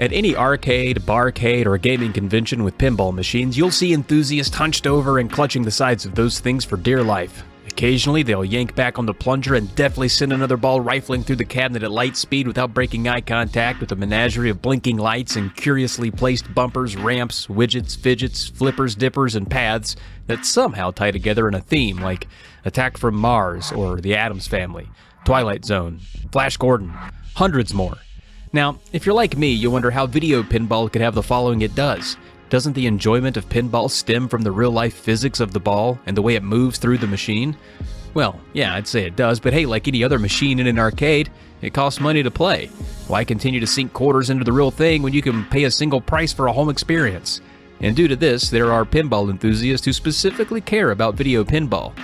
At any arcade, barcade, or gaming convention with pinball machines, you'll see enthusiasts hunched over and clutching the sides of those things for dear life. Occasionally, they'll yank back on the plunger and deftly send another ball rifling through the cabinet at light speed without breaking eye contact with a menagerie of blinking lights and curiously placed bumpers, ramps, widgets, fidgets, flippers, dippers, and paths that somehow tie together in a theme like Attack from Mars or The Addams Family, Twilight Zone, Flash Gordon, hundreds more. Now, if you're like me, you wonder how video pinball could have the following it does. Doesn't the enjoyment of pinball stem from the real-life physics of the ball and the way it moves through the machine? Well, yeah, I'd say it does, but hey, like any other machine in an arcade, it costs money to play. Why continue to sink quarters into the real thing when you can pay a single price for a home experience? And due to this, there are pinball enthusiasts who specifically care about video pinball.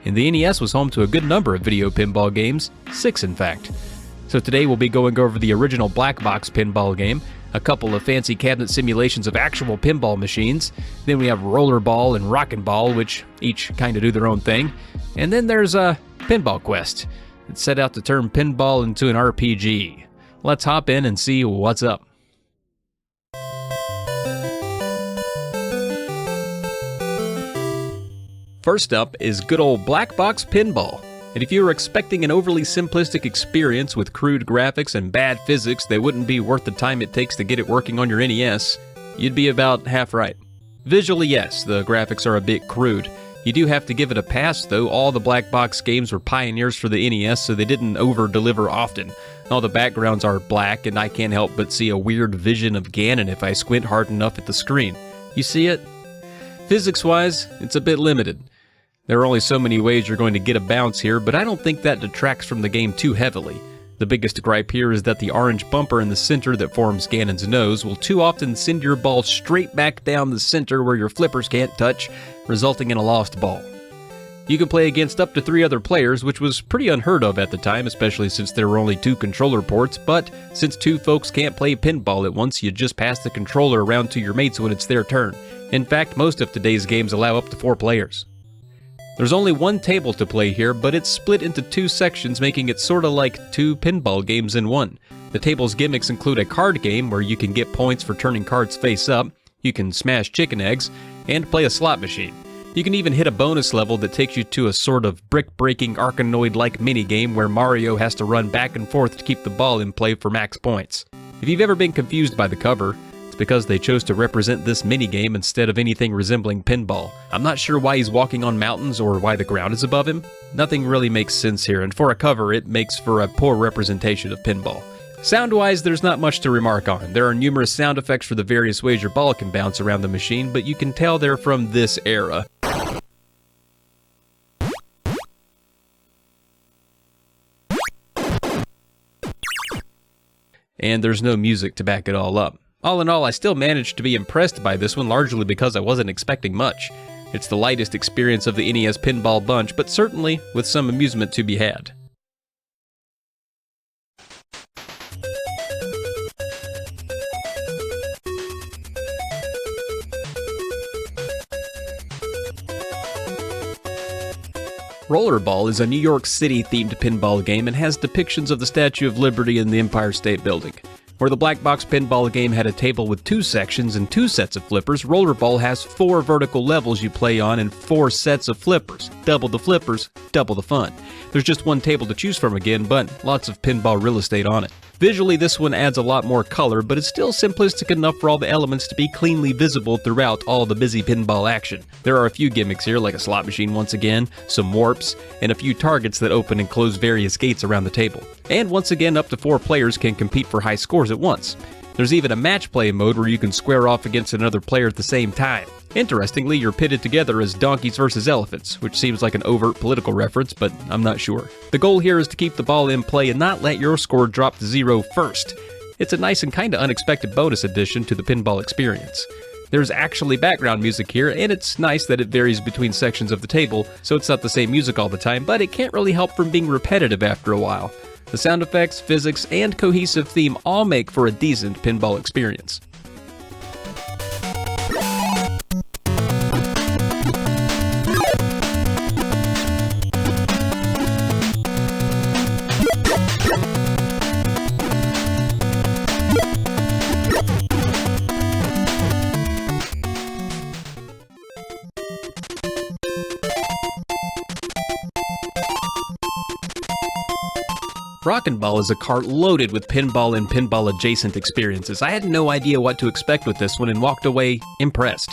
And the NES was home to a good number of video pinball games, 6 in fact. So today we'll be going over the original black box pinball game, a couple of fancy cabinet simulations of actual pinball machines, then we have Rollerball and Rockin' Ball, which each kind of do their own thing, and then there's Pinball Quest. It's set out to turn pinball into an RPG. Let's hop in and see what's up. First up is good old black box pinball. And if you were expecting an overly simplistic experience with crude graphics and bad physics that wouldn't be worth the time it takes to get it working on your NES, you'd be about half right. Visually, yes, the graphics are a bit crude. You do have to give it a pass, though. All the black box games were pioneers for the NES, so they didn't over-deliver often. All the backgrounds are black, and I can't help but see a weird vision of Ganon if I squint hard enough at the screen. You see it? Physics-wise, it's a bit limited. There are only so many ways you're going to get a bounce here, but I don't think that detracts from the game too heavily. The biggest gripe here is that the orange bumper in the center that forms Ganon's nose will too often send your ball straight back down the center where your flippers can't touch, resulting in a lost ball. You can play against up to 3 other players, which was pretty unheard of at the time, especially since there were only 2 controller ports, but since 2 folks can't play pinball at once, you just pass the controller around to your mates when it's their turn. In fact, most of today's games allow up to 4 players. There's only 1 table to play here, but it's split into 2 sections, making it sorta like 2 pinball games in one. The table's gimmicks include a card game where you can get points for turning cards face up, you can smash chicken eggs, and play a slot machine. You can even hit a bonus level that takes you to a sort of brick-breaking Arkanoid-like minigame where Mario has to run back and forth to keep the ball in play for max points. If you've ever been confused by the cover, because they chose to represent this minigame instead of anything resembling pinball. I'm not sure why he's walking on mountains or why the ground is above him. Nothing really makes sense here, and for a cover, it makes for a poor representation of pinball. Sound-wise, there's not much to remark on. There are numerous sound effects for the various ways your ball can bounce around the machine, but you can tell they're from this era. And there's no music to back it all up. All in all, I still managed to be impressed by this one, largely because I wasn't expecting much. It's the lightest experience of the NES pinball bunch, but certainly with some amusement to be had. Rollerball is a New York City-themed pinball game and has depictions of the Statue of Liberty and the Empire State Building. Where the black box pinball game had a table with 2 sections and 2 sets of flippers, Rollerball has 4 vertical levels you play on and 4 sets of flippers. Double the flippers, double the fun. There's just 1 table to choose from again, but lots of pinball real estate on it. Visually, this one adds a lot more color, but it's still simplistic enough for all the elements to be cleanly visible throughout all the busy pinball action. There are a few gimmicks here, like a slot machine once again, some warps, and a few targets that open and close various gates around the table. And once again, up to 4 players can compete for high scores at once. There's even a match play mode where you can square off against another player at the same time. Interestingly, you're pitted together as donkeys versus elephants, which seems like an overt political reference, but I'm not sure. The goal here is to keep the ball in play and not let your score drop to 0 first. It's a nice and kinda unexpected bonus addition to the pinball experience. There's actually background music here, and it's nice that it varies between sections of the table, so it's not the same music all the time, but it can't really help from being repetitive after a while. The sound effects, physics, and cohesive theme all make for a decent pinball experience. Rollerball is a cart loaded with pinball and pinball-adjacent experiences. I had no idea what to expect with this one and walked away impressed.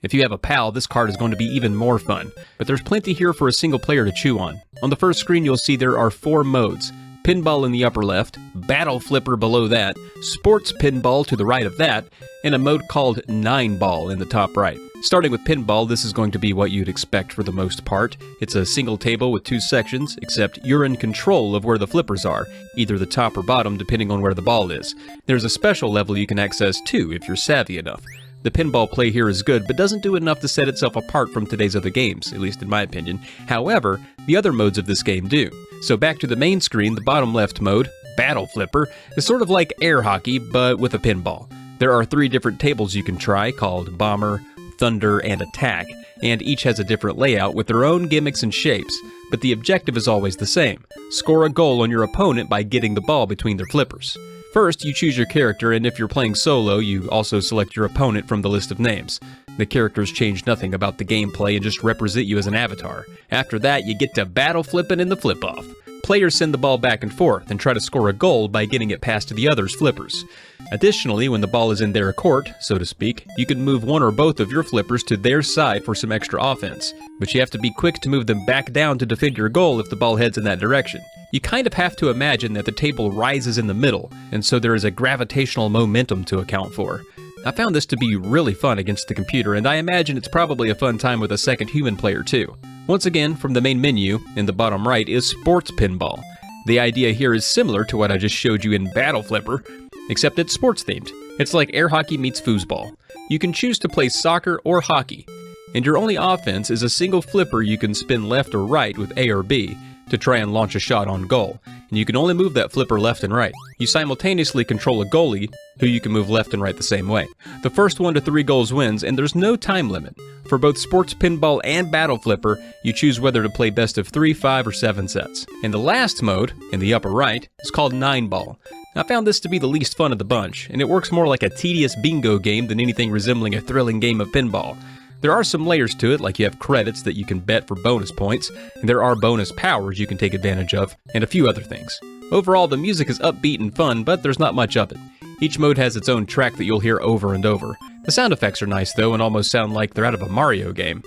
If you have a PAL, this cart is going to be even more fun, but there's plenty here for a single player to chew on. On the first screen you'll see there are 4 modes. Pinball in the upper left, Battle Flipper below that, Sports Pinball to the right of that, and a mode called 9-Ball in the top right. Starting with Pinball, this is going to be what you'd expect for the most part. It's a single table with 2 sections, except you're in control of where the flippers are, either the top or bottom depending on where the ball is. There's a special level you can access too if you're savvy enough. The pinball play here is good, but doesn't do enough to set itself apart from today's other games, at least in my opinion. However, the other modes of this game do. So back to the main screen, the bottom left mode, Battle Flipper, is sort of like air hockey, but with a pinball. There are 3 different tables you can try, called Bomber, Thunder, and Attack, and each has a different layout with their own gimmicks and shapes, but the objective is always the same. Score a goal on your opponent by getting the ball between their flippers. First, you choose your character, and if you're playing solo, you also select your opponent from the list of names. The characters change nothing about the gameplay and just represent you as an avatar. After that, you get to battle flipping in the flip-off. Players send the ball back and forth and try to score a goal by getting it past the other's flippers. Additionally, when the ball is in their court, so to speak, you can move one or both of your flippers to their side for some extra offense. But you have to be quick to move them back down to defend your goal if the ball heads in that direction. You kind of have to imagine that the table rises in the middle, and so there is a gravitational momentum to account for. I found this to be really fun against the computer, and I imagine it's probably a fun time with a second human player too. Once again, from the main menu, in the bottom right is Sports Pinball. The idea here is similar to what I just showed you in Battle Flipper, except it's sports themed. It's like air hockey meets foosball. You can choose to play soccer or hockey, and your only offense is a single flipper you can spin left or right with A or B to try and launch a shot on goal, and you can only move that flipper left and right. You simultaneously control a goalie, who you can move left and right the same way. The first 1 to 3 goals wins, and there's no time limit. For both Sports Pinball and Battle Flipper, you choose whether to play best of 3, 5, or 7 sets. And the last mode, in the upper right, is called 9-Ball. I found this to be the least fun of the bunch, and it works more like a tedious bingo game than anything resembling a thrilling game of pinball. There are some layers to it, like you have credits that you can bet for bonus points, and there are bonus powers you can take advantage of, and a few other things. Overall, the music is upbeat and fun, but there's not much of it. Each mode has its own track that you'll hear over and over. The sound effects are nice though, and almost sound like they're out of a Mario game.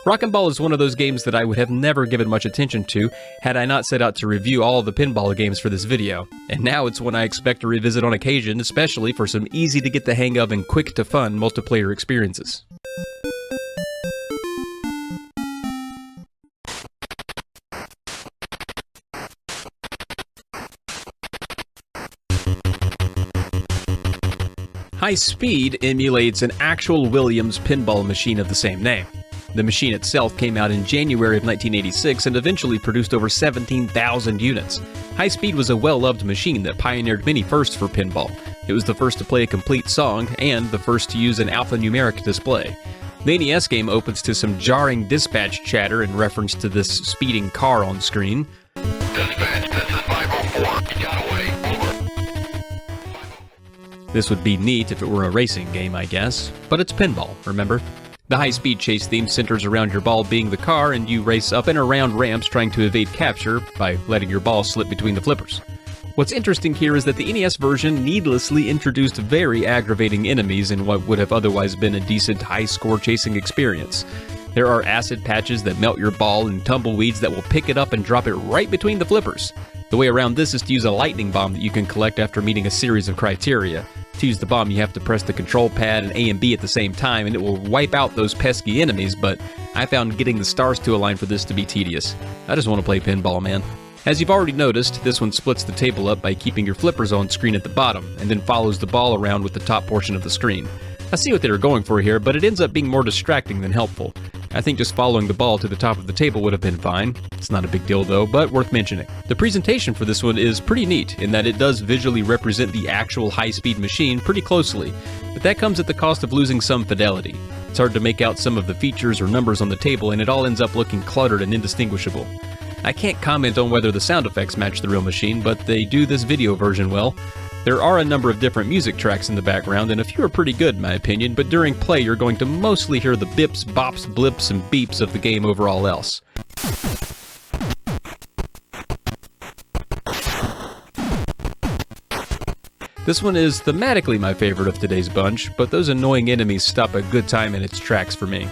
Rollerball is one of those games that I would have never given much attention to had I not set out to review all of the pinball games for this video. And now it's one I expect to revisit on occasion, especially for some easy to get the hang of and quick to fun multiplayer experiences. High Speed emulates an actual Williams pinball machine of the same name. The machine itself came out in January of 1986 and eventually produced over 17,000 units. High Speed was a well-loved machine that pioneered many firsts for pinball. It was the first to play a complete song and the first to use an alphanumeric display. The NES game opens to some jarring dispatch chatter in reference to this speeding car on screen. Dispatch, this is 504. Got away. Over. This would be neat if it were a racing game, I guess, but it's pinball, remember? The high-speed chase theme centers around your ball being the car, and you race up and around ramps trying to evade capture by letting your ball slip between the flippers. What's interesting here is that the NES version needlessly introduced very aggravating enemies in what would have otherwise been a decent high-score chasing experience. There are acid patches that melt your ball and tumbleweeds that will pick it up and drop it right between the flippers. The way around this is to use a lightning bomb that you can collect after meeting a series of criteria. To use the bomb, you have to press the control pad and A and B at the same time, and it will wipe out those pesky enemies, but I found getting the stars to align for this to be tedious. I just want to play pinball, man. As you've already noticed, this one splits the table up by keeping your flippers on screen at the bottom, and then follows the ball around with the top portion of the screen. I see what they were going for here, but it ends up being more distracting than helpful. I think just following the ball to the top of the table would have been fine. It's not a big deal though, but worth mentioning. The presentation for this one is pretty neat in that it does visually represent the actual high-speed machine pretty closely, but that comes at the cost of losing some fidelity. It's hard to make out some of the features or numbers on the table, and it all ends up looking cluttered and indistinguishable. I can't comment on whether the sound effects match the real machine, but they do this video version well. There are a number of different music tracks in the background, and a few are pretty good in my opinion, but during play you're going to mostly hear the bips, bops, blips, and beeps of the game over all else. This one is thematically my favorite of today's bunch, but those annoying enemies stop a good time in its tracks for me.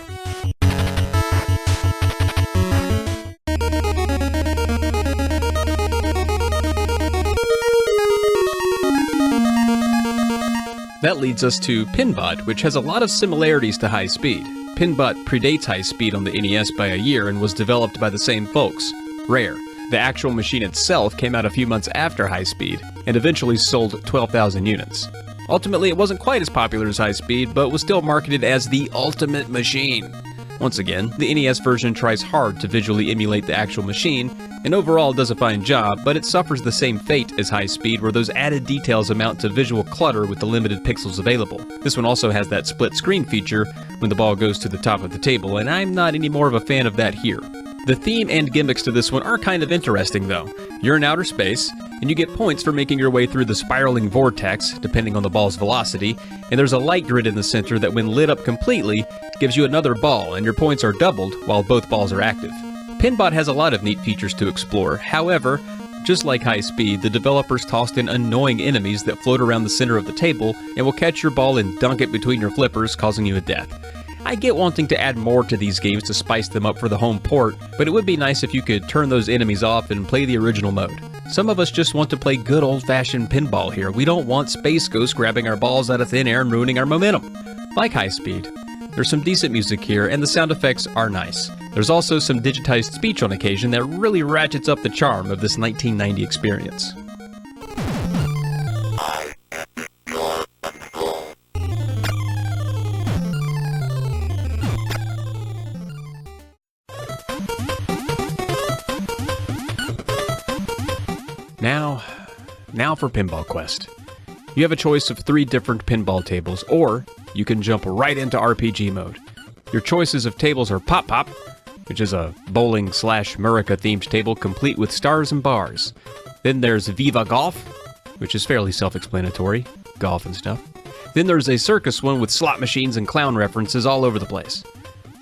That leads us to Pinbot, which has a lot of similarities to High Speed. Pinbot predates High Speed on the NES by a year and was developed by the same folks, Rare. The actual machine itself came out a few months after High Speed, and eventually sold 12,000 units. Ultimately, it wasn't quite as popular as High Speed, but was still marketed as the ultimate machine. Once again, the NES version tries hard to visually emulate the actual machine, and overall does a fine job, but it suffers the same fate as High Speed, where those added details amount to visual clutter with the limited pixels available. This one also has that split screen feature when the ball goes to the top of the table, and I'm not any more of a fan of that here. The theme and gimmicks to this one are kind of interesting though. You're in outer space, and you get points for making your way through the spiraling vortex, depending on the ball's velocity, and there's a light grid in the center that when lit up completely, gives you another ball, and your points are doubled while both balls are active. Pinbot has a lot of neat features to explore. However, just like High Speed, the developers tossed in annoying enemies that float around the center of the table and will catch your ball and dunk it between your flippers, causing you a death. I get wanting to add more to these games to spice them up for the home port, but it would be nice if you could turn those enemies off and play the original mode. Some of us just want to play good old-fashioned pinball here. We don't want Space Ghost grabbing our balls out of thin air and ruining our momentum. Like High Speed, there's some decent music here, and the sound effects are nice. There's also some digitized speech on occasion that really ratchets up the charm of this 1990 experience. Now for Pinball Quest. You have a choice of 3 different pinball tables, or you can jump right into RPG mode. Your choices of tables are Pop Pop, which is a bowling/Murica themed table complete with stars and bars. Then there's Viva Golf, which is fairly self-explanatory, golf and stuff. Then there's a circus one with slot machines and clown references all over the place.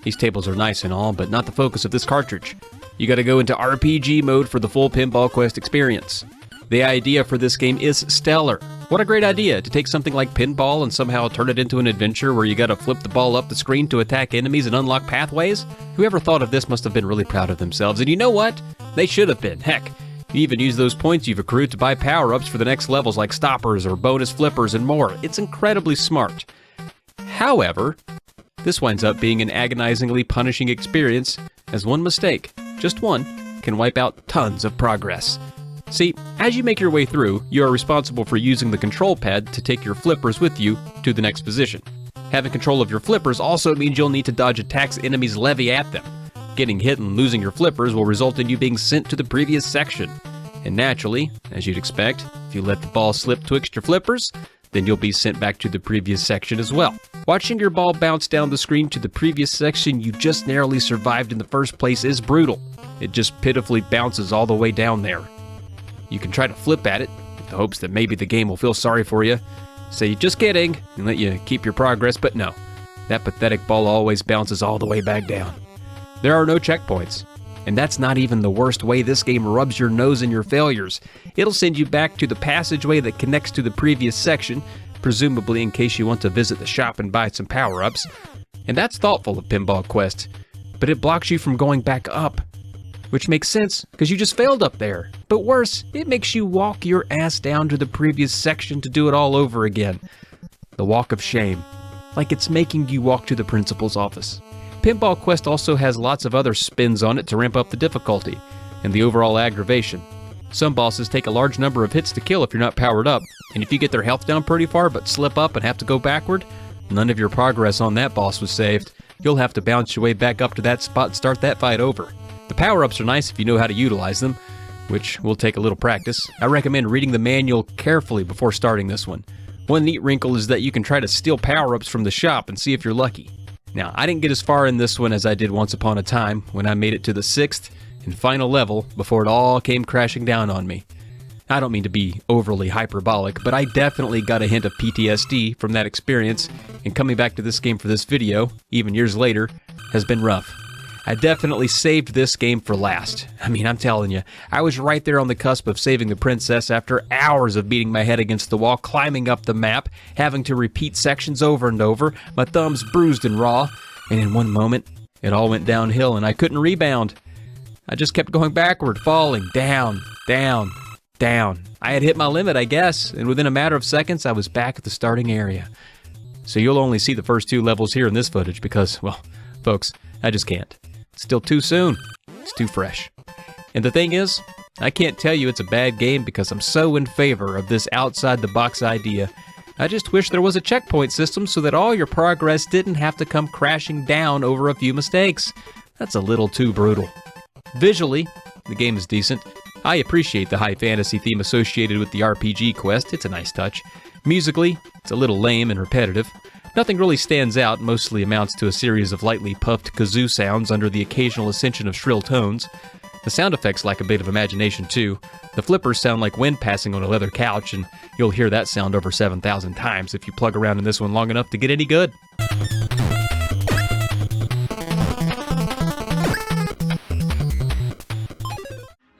These tables are nice and all, but not the focus of this cartridge. You gotta go into RPG mode for the full Pinball Quest experience. The idea for this game is stellar. What a great idea to take something like pinball and somehow turn it into an adventure where you gotta flip the ball up the screen to attack enemies and unlock pathways. Whoever thought of this must have been really proud of themselves, and you know what? They should have been. Heck, you even use those points you've accrued to buy power-ups for the next levels like stoppers or bonus flippers and more. It's incredibly smart. However, this winds up being an agonizingly punishing experience, as one mistake, just one, can wipe out tons of progress. See, as you make your way through, you are responsible for using the control pad to take your flippers with you to the next position. Having control of your flippers also means you'll need to dodge attacks enemies levy at them. Getting hit and losing your flippers will result in you being sent to the previous section. And naturally, as you'd expect, if you let the ball slip twixt your flippers, then you'll be sent back to the previous section as well. Watching your ball bounce down the screen to the previous section you just narrowly survived in the first place is brutal. It just pitifully bounces all the way down there. You can try to flip at it, with the hopes that maybe the game will feel sorry for you, say just kidding, and let you keep your progress, but no. That pathetic ball always bounces all the way back down. There are no checkpoints, and that's not even the worst way this game rubs your nose in your failures. It'll send you back to the passageway that connects to the previous section, presumably in case you want to visit the shop and buy some power-ups. And that's thoughtful of Pinball Quest, but it blocks you from going back up. Which makes sense, because you just failed up there. But worse, it makes you walk your ass down to the previous section to do it all over again. The walk of shame. Like it's making you walk to the principal's office. Pinball Quest also has lots of other spins on it to ramp up the difficulty, and the overall aggravation. Some bosses take a large number of hits to kill if you're not powered up, and if you get their health down pretty far but slip up and have to go backward, none of your progress on that boss was saved. You'll have to bounce your way back up to that spot and start that fight over. The power-ups are nice if you know how to utilize them, which will take a little practice. I recommend reading the manual carefully before starting this one. One neat wrinkle is that you can try to steal power-ups from the shop and see if you're lucky. Now, I didn't get as far in this one as I did once upon a time when I made it to the 6th and final level before it all came crashing down on me. I don't mean to be overly hyperbolic, but I definitely got a hint of PTSD from that experience, and coming back to this game for this video, even years later, has been rough. I definitely saved this game for last. I mean, I'm telling you, I was right there on the cusp of saving the princess after hours of beating my head against the wall, climbing up the map, having to repeat sections over and over, my thumbs bruised and raw, and in one moment, it all went downhill and I couldn't rebound. I just kept going backward, falling, down, down, down. I had hit my limit, I guess, and within a matter of seconds, I was back at the starting area. So you'll only see the first 2 levels here in this footage because, well, folks, I just can't. It's still too soon. It's too fresh. And the thing is, I can't tell you it's a bad game because I'm so in favor of this outside-the-box idea. I just wish there was a checkpoint system so that all your progress didn't have to come crashing down over a few mistakes. That's a little too brutal. Visually, the game is decent. I appreciate the high fantasy theme associated with the RPG quest. It's a nice touch. Musically, it's a little lame and repetitive. Nothing really stands out, mostly amounts to a series of lightly puffed kazoo sounds under the occasional ascension of shrill tones. The sound effects lack a bit of imagination too. The flippers sound like wind passing on a leather couch, and you'll hear that sound over 7,000 times if you plug around in this one long enough to get any good.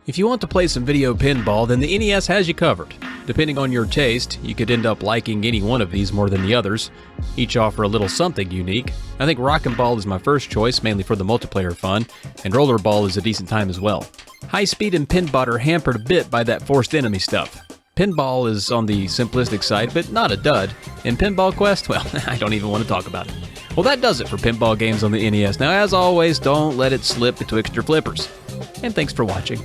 If you want to play some video pinball, then the NES has you covered. Depending on your taste, you could end up liking any one of these more than the others. Each offer a little something unique. I think Rockin' Ball is my first choice, mainly for the multiplayer fun, and Rollerball is a decent time as well. High speed and pinbot are hampered a bit by that forced enemy stuff. Pinball is on the simplistic side, but not a dud. And Pinball Quest, well, I don't even want to talk about it. Well, that does it for pinball games on the NES. Now, as always, don't let it slip betwixt your flippers. And thanks for watching.